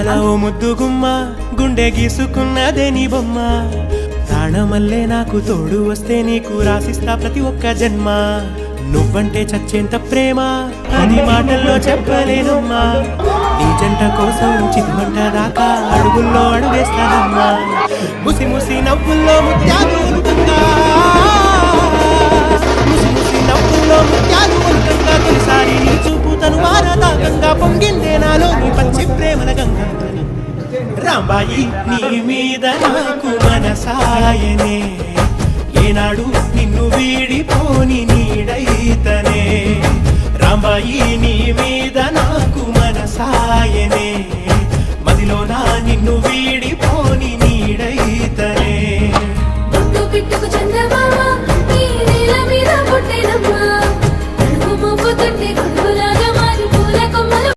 అందాల ఓ ముద్దు గుమ్మ గుండె గీసుకున్నదే నీ బొమ్మ ప్రాణమల్లే నాకు తోడు వస్తే నీకు రాసిస్తా ప్రతి ఒక్క జన్మ నువ్వంటే చచ్చేంత ప్రేమ అది మాటల్లో చెప్పలేనమ్మా నీ జంట కోసం చిత్మంట దాకా అడుగుల్లో అడుగేస్తానమ్మా ముసి ముసి నవ్వుల్లో ముత్యాలు ఉల్కంగా ముసి ముసి నవ్వుల్లో ముత్యాలు ఉల్కంగా తొలిసారి నీ చూపు తను వారదాకంగా పొంగిందే నాలో నీ పచ్చి ప్రేమల గంగా రాంబాయి నీ మీద నాకు మనసాయనే ఏనాడు నిన్ను వీడిపోని నీడైతనే రాంబాయి నీ మీద